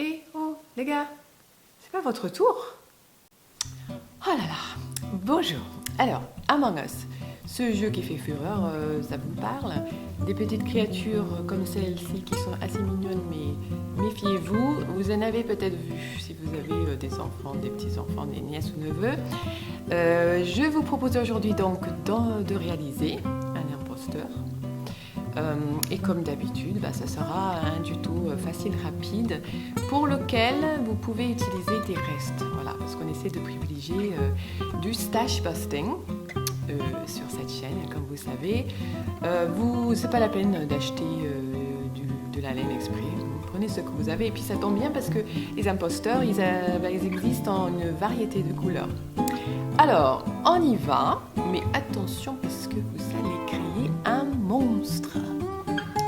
Eh oh, les gars, c'est pas votre tour? Oh là là, bonjour. Alors, Among Us, ce jeu qui fait fureur, ça vous parle? Des petites créatures comme celle-ci qui sont assez mignonnes, mais méfiez-vous, vous en avez peut-être vu si vous avez des enfants, des petits-enfants, des nièces ou neveux. Je vous propose aujourd'hui donc de réaliser un imposteur. Et comme d'habitude, ça sera un tuto facile, rapide, pour lequel vous pouvez utiliser des restes. Voilà, parce qu'on essaie de privilégier du stash busting sur cette chaîne, comme vous savez. C'est pas la peine d'acheter de la laine exprès. Vous prenez ce que vous avez, et puis ça tombe bien parce que les imposteurs, ils existent en une variété de couleurs. Alors, on y va, mais attention parce que vous allez créer un monstre.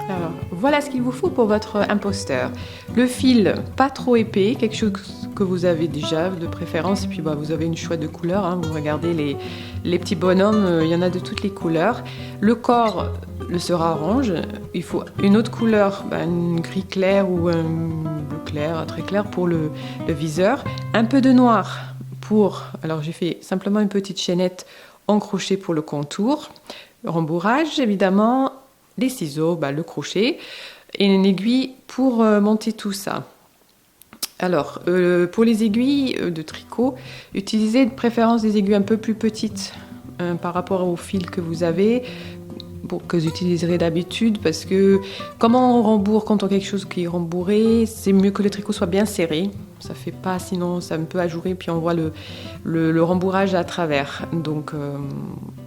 Alors, voilà ce qu'il vous faut pour votre imposteur. Le fil, pas trop épais, quelque chose que vous avez déjà de préférence, et puis vous avez une choix de couleurs. Hein. Vous regardez les petits bonhommes, il y en a de toutes les couleurs. Le corps le sera orange. Il faut une autre couleur, un gris clair ou un bleu clair, très clair pour le viseur. Un peu de noir. Alors j'ai fait simplement une petite chaînette en crochet pour le contour, le rembourrage évidemment, les ciseaux, le crochet et une aiguille pour monter tout ça. Alors pour les aiguilles de tricot, utilisez de préférence des aiguilles un peu plus petites par rapport au fil que vous avez, que vous utiliserez d'habitude, parce que comment on rembourre quand on a quelque chose qui est rembourré, c'est mieux que le tricot soit bien serré. Ça fait pas, sinon ça me peut ajourer, puis on voit le rembourrage à travers. Donc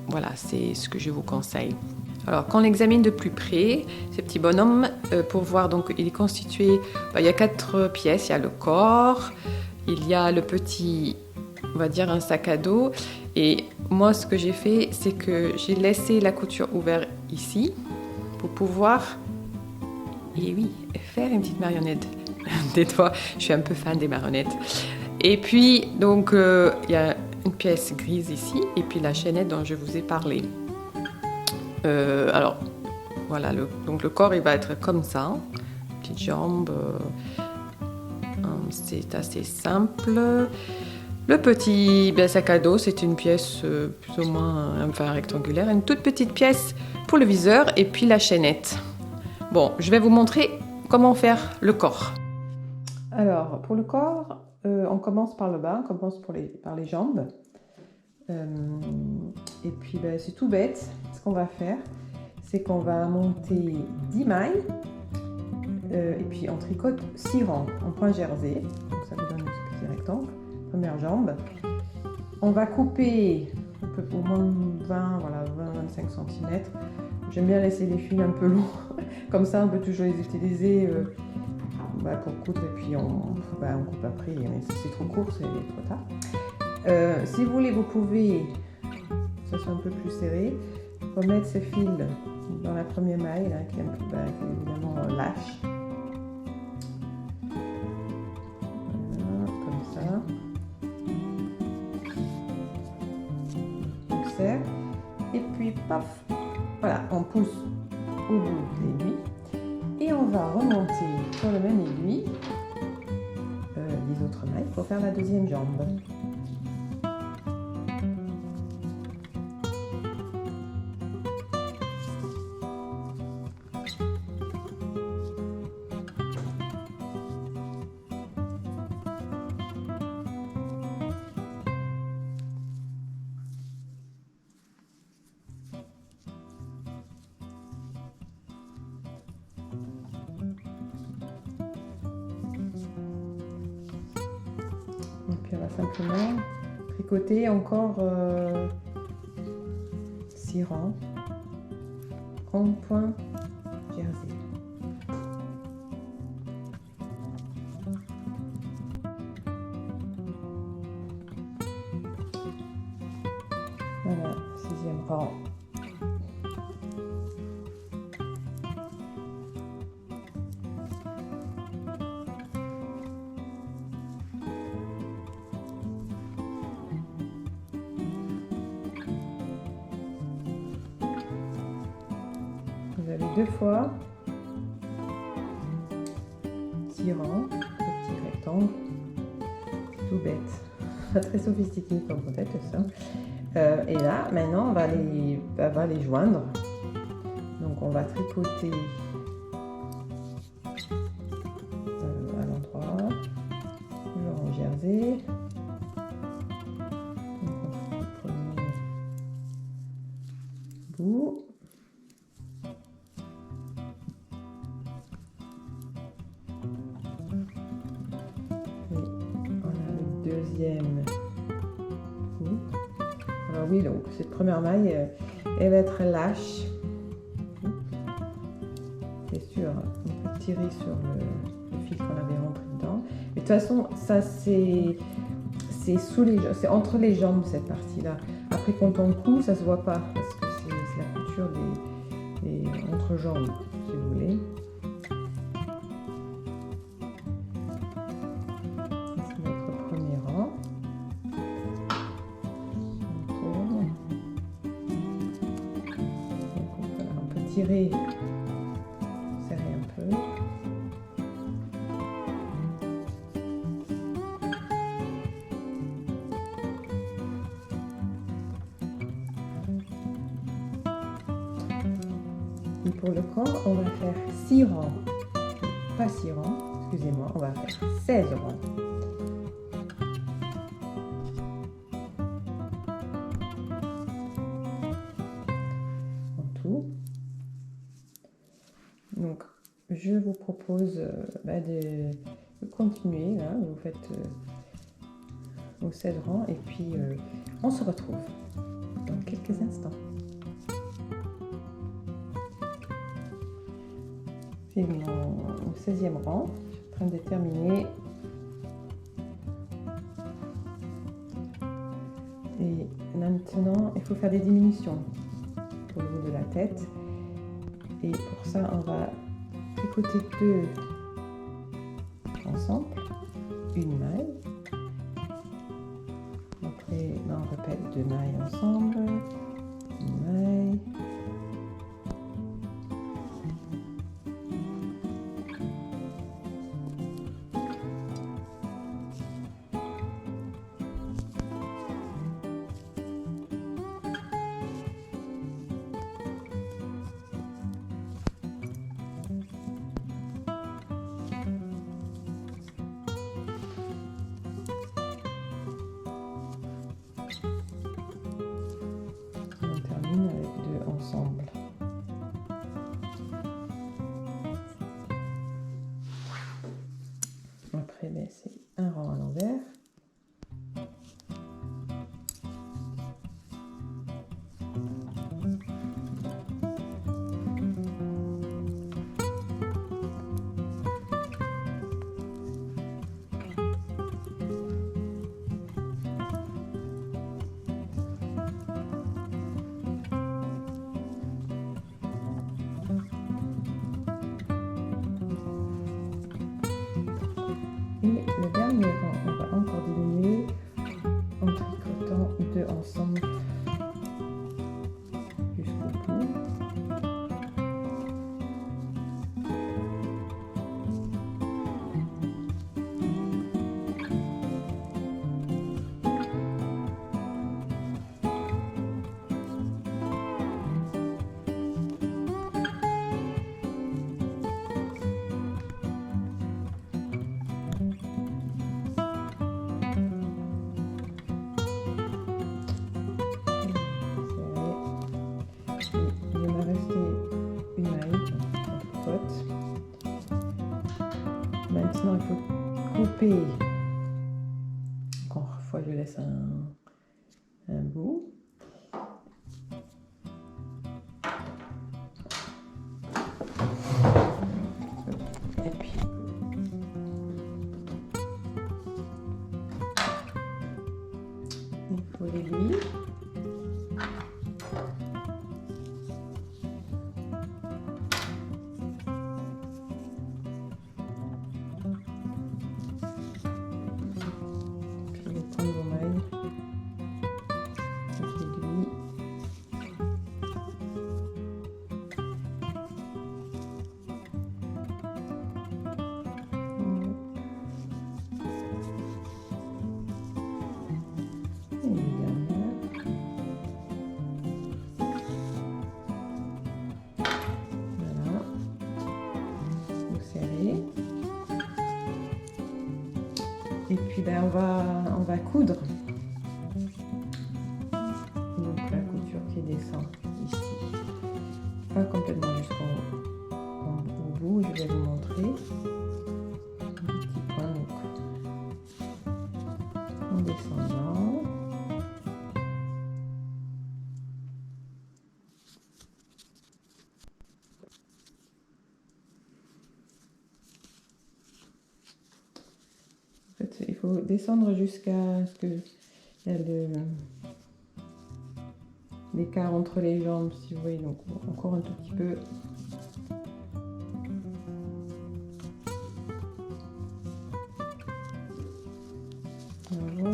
voilà, c'est ce que je vous conseille. Alors quand on examine de plus près ces petits bonhommes, pour voir, donc il est constitué, il y a 4 pièces. Il y a le corps, il y a le petit, on va dire un sac à dos. Et moi, ce que j'ai fait, c'est que j'ai laissé la couture ouverte ici pour pouvoir, et oui, faire une petite marionnette des doigts. Je suis un peu fan des marionnettes. Et puis, donc, il y a une pièce grise ici, et puis la chaînette dont je vous ai parlé. Alors, voilà, donc le corps, il va être comme ça. Petites jambes, c'est assez simple. Le petit sac à dos, c'est une pièce plus ou moins rectangulaire, une toute petite pièce pour le viseur et puis la chaînette. Bon, je vais vous montrer comment faire le corps. Alors, pour le corps, on commence par le bas, on commence par les jambes. Et puis, c'est tout bête. Ce qu'on va faire, c'est qu'on va monter 10 mailles et puis on tricote 6 rangs en point jersey. Donc, ça vous donne ce petit rectangle. Première jambe. On va couper au moins 20-25 cm. J'aime bien laisser les fils un peu longs. Comme ça, on peut toujours les utiliser pour coudre, et puis on coupe après. Mais si c'est trop court, c'est trop tard. Si vous voulez, vous pouvez, que ce soit un peu plus serré, remettre ces fils dans la première maille, là, qui est évidemment lâche. Voilà, comme ça. Et puis paf, voilà, on pousse au bout de l'aiguille et on va remonter sur le même aiguille les autres mailles pour faire la deuxième jambe. Et puis on va simplement tricoter encore 6 rangs en point jersey. Voilà, 6e rang. Vous avez 2 fois 6 rangs, petit rectangle. Tout bête. Pas très sophistiqué comme peut-être ça. Et là, maintenant, on va les joindre. Donc, on va tricoter à l'endroit, toujours en jersey. Donc, on fait le premier bout. Et on a le deuxième bout. Alors oui, donc cette première maille, elle va être lâche. C'est sûr, on peut tirer sur le fil qu'on avait rentré dedans. Mais de toute façon, ça c'est sous les, c'est entre les jambes cette partie-là. Après quand on coud, ça se voit pas parce que c'est la couture des entrejambes, si vous voulez. C'est notre premier rang. On tourne. Donc, voilà, on peut tirer. Serrer un peu. Et pour le corps, on va faire 6 rangs. Pas 6 rangs, excusez-moi, on va faire 16 rangs. En tout. Donc, je vous propose de continuer. Là, vous faites vos 16 rangs et puis on se retrouve dans quelques instants. C'est mon 16e rang. Je suis en train de terminer. Et maintenant, il faut faire des diminutions au niveau de la tête. Et pour ça, on va tricoter 2 ensemble, une maille. Après, on répète 2 mailles ensemble, une maille. Ensemble. Après, c'est un rang à l'envers. Et le dernier rang, on va encore diminuer en tricotant 2 ensemble jusqu'au bout. Maintenant, il faut couper. Encore une fois, je laisse un bout. Et puis, il faut l'aiguille. Et puis ben, on va coudre. Donc la couture qui descend ici, pas complètement au bout, je vais vous montrer. Un petit point donc, en descendant. En fait, il faut descendre jusqu'à ce que il y a l'écart entre les jambes, si vous voyez, donc encore un tout petit peu. Voilà.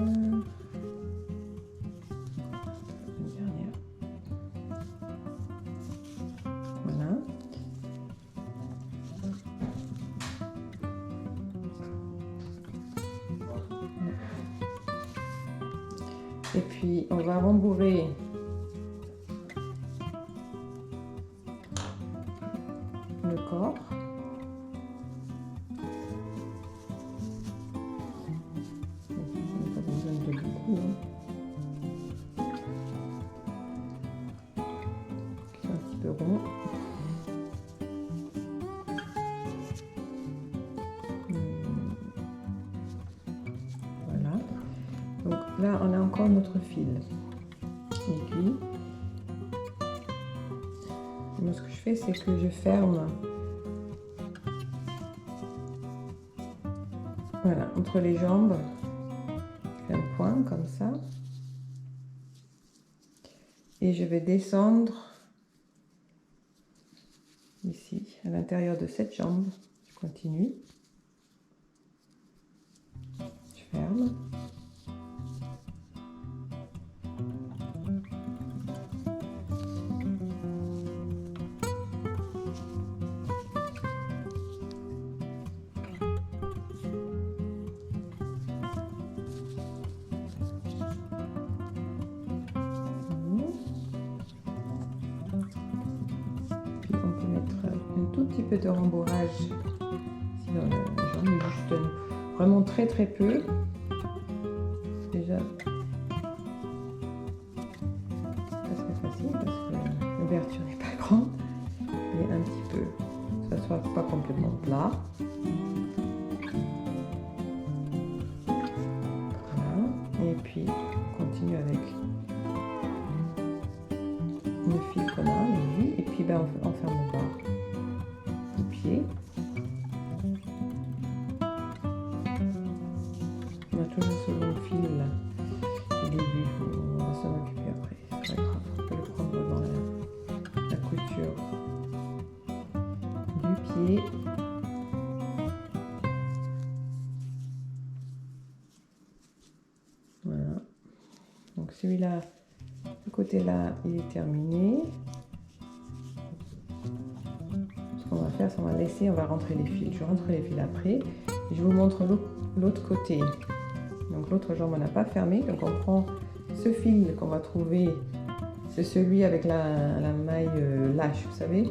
Une dernière. Voilà. Et puis on va rembourrer le corps. On n'a pas besoin de beaucoup. C'est un petit peu rond. Voilà. Donc là, on a encore notre fil aiguille. Moi, ce que je fais, c'est que je ferme. Voilà, entre les jambes, je fais un point comme ça. Et je vais descendre ici, à l'intérieur de cette jambe. Je continue. Je ferme. Tout petit peu de rembourrage ici dans la jambe, juste vraiment très très peu. Déjà, c'est facile parce que l'ouverture n'est pas grande, mais un petit peu, que ça soit pas complètement plat. Voilà. Et puis on continue avec le fil qu'on a, et puis ben, on ferme le bas. On a toujours ce long fil là, au début, on va s'en occuper après, c'est pas grave, on peut le prendre dans la couture du pied. Voilà, donc celui-là, ce côté-là, il est terminé. On va faire, c'est on va laisser, on va rentrer les fils. Je rentre les fils après et je vous montre l'autre côté. Donc l'autre jambe on n'a pas fermé, donc on prend ce fil qu'on va trouver, c'est celui avec la maille lâche, vous savez,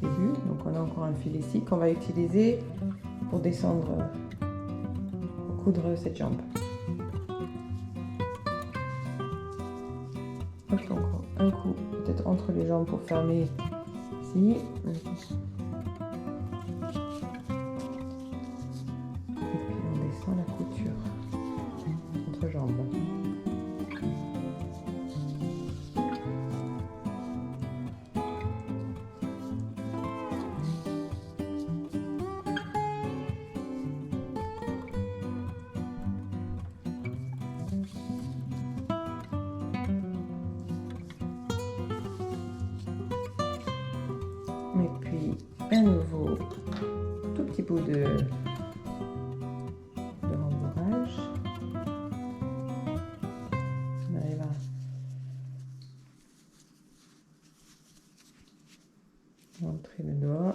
début. Donc on a encore un fil ici qu'on va utiliser pour descendre, pour coudre cette jambe. Encore un coup, peut-être entre les jambes pour fermer ici. La couture entre jambes. Et puis un nouveau tout petit bout de rembourrage. On arrive à rentrer le doigt.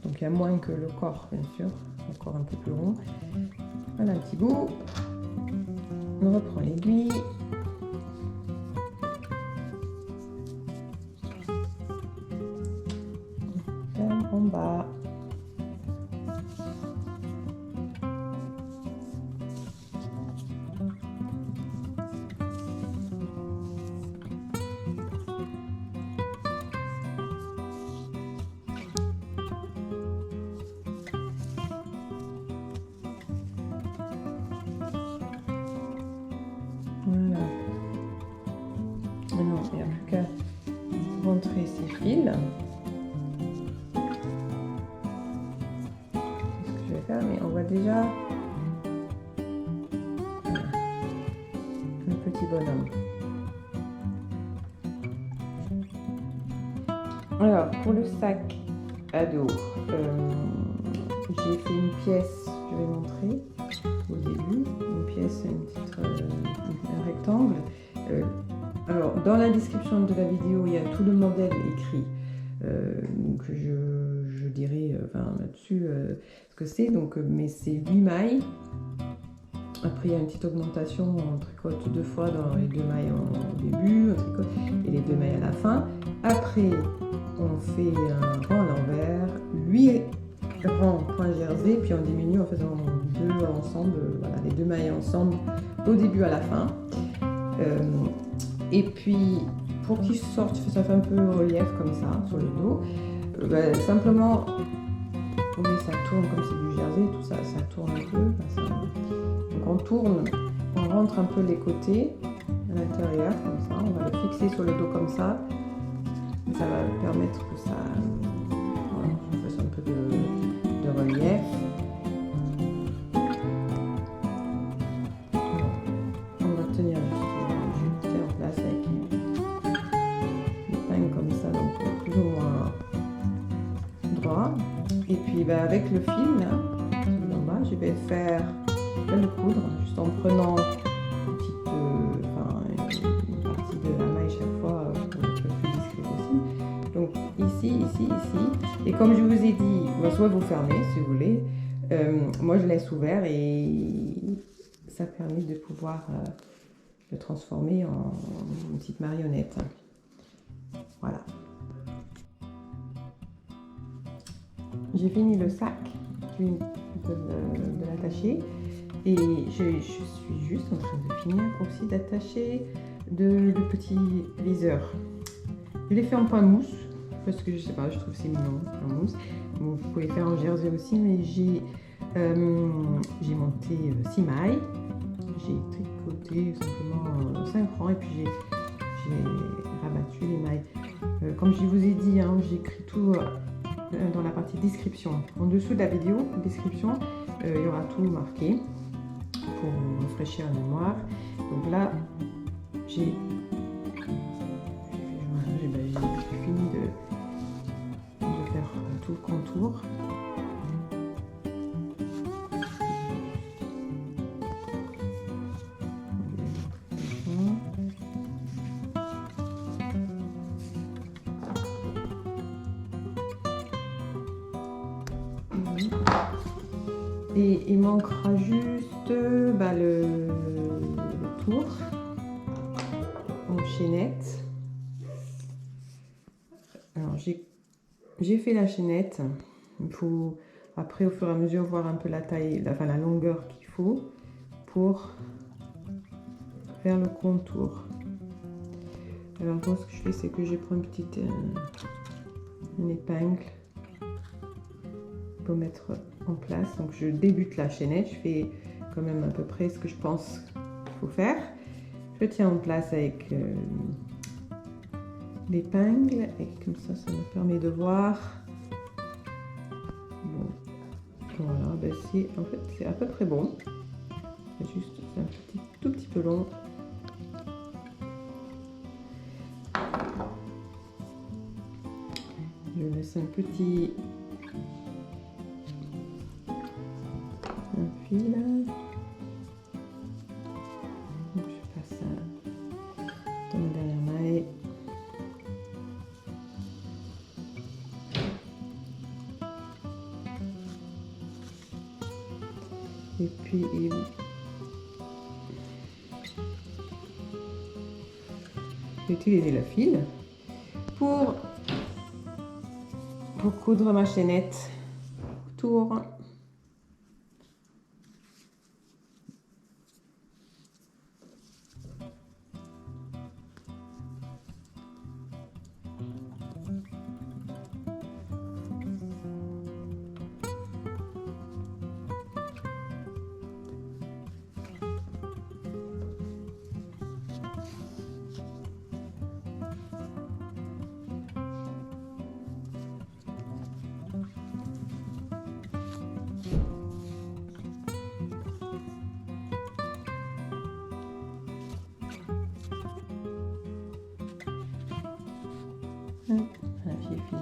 Donc il y a moins que le corps, bien sûr, encore un peu plus rond. Voilà un petit bout. On reprend l'aiguille. En bas. rentrer ces fils. C'est ce que je vais faire, mais on voit déjà un petit bonhomme. Alors, pour le sac à dos, j'ai fait une pièce, je vais montrer au début, une pièce, un rectangle. Alors, dans la description de la vidéo, il y a tout le modèle écrit. Donc, je dirai là-dessus ce que c'est. Donc, mais c'est 8 mailles. Après, il y a une petite augmentation, on tricote 2 fois dans les 2 mailles au début, on tricote, et les 2 mailles à la fin. Après, on fait un rang à l'envers, 8 rangs point jersey, puis on diminue en faisant 2 ensemble, voilà, les 2 mailles ensemble au début à la fin. Et puis, pour qu'il sorte, ça fait un peu relief comme ça sur le dos. Simplement, vous voyez, ça tourne comme c'est du jersey, tout ça, ça tourne un peu. Donc on tourne, on rentre un peu les côtés à l'intérieur comme ça, on va le fixer sur le dos comme ça. Ça va permettre que ça, voilà, fasse un peu de relief. On va tenir juste en place avec l'épingle comme ça, donc plus ou moins droit. Et puis avec le fil là, celui en bas, je vais le coudre juste en prenant une partie de la maille chaque fois pour être plus discret possible. Donc ici. Et comme je vous ai dit, soit vous fermez si vous voulez. Moi je laisse ouvert et ça permet de pouvoir le transformer en une petite marionnette. Voilà. J'ai fini le sac, je viens de l'attacher et je suis juste en train de finir aussi d'attacher le petit viseur. Je l'ai fait en point mousse parce que je sais pas, je trouve que c'est mignon en mousse. Bon, vous pouvez faire en jersey aussi, mais j'ai monté 6 mailles, j'ai tricoté simplement 5 rangs et puis j'ai rabattu les mailles. Comme je vous ai dit, hein, j'écris tout dans la partie description. En dessous de la vidéo, description, il y aura tout marqué pour rafraîchir la mémoire. Donc là, j'ai fini de faire tout le contour. Et il manquera juste le tour en chaînette. Alors j'ai fait la chaînette. Il faut après au fur et à mesure voir un peu la taille, la longueur qu'il faut pour faire le contour. Alors moi ce que je fais, c'est que je prends une épingle pour mettre en place. Donc je débute la chaînette, je fais quand même à peu près ce que je pense qu'il faut faire. Je tiens en place avec l'épingle et comme ça me permet de voir. Bon, voilà, en fait c'est à peu près bon. C'est juste un tout petit peu long. Je laisse un fil là. Donc je passe ça dans la dernière maille. Et puis j'ai utilisé le fil pour coudre ma chaînette autour. Voilà, j'ai fini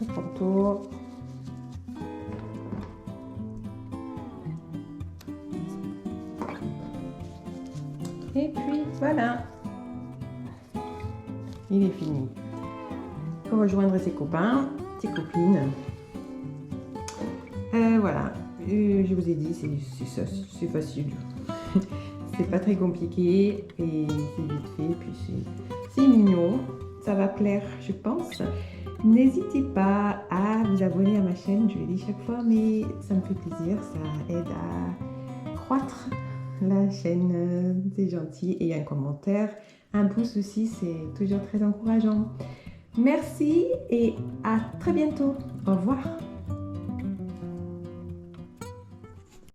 le contour. Et puis voilà, il est fini. Il faut rejoindre ses copains, ses copines. Voilà, je vous ai dit, c'est facile. C'est pas très compliqué et c'est vite fait, puis c'est mignon. Ça va plaire, je pense. N'hésitez pas à vous abonner à ma chaîne, je le dis chaque fois, mais ça me fait plaisir, ça aide à croître la chaîne, c'est gentil. Et un commentaire, un pouce aussi, c'est toujours très encourageant. Merci et à très bientôt. Au revoir.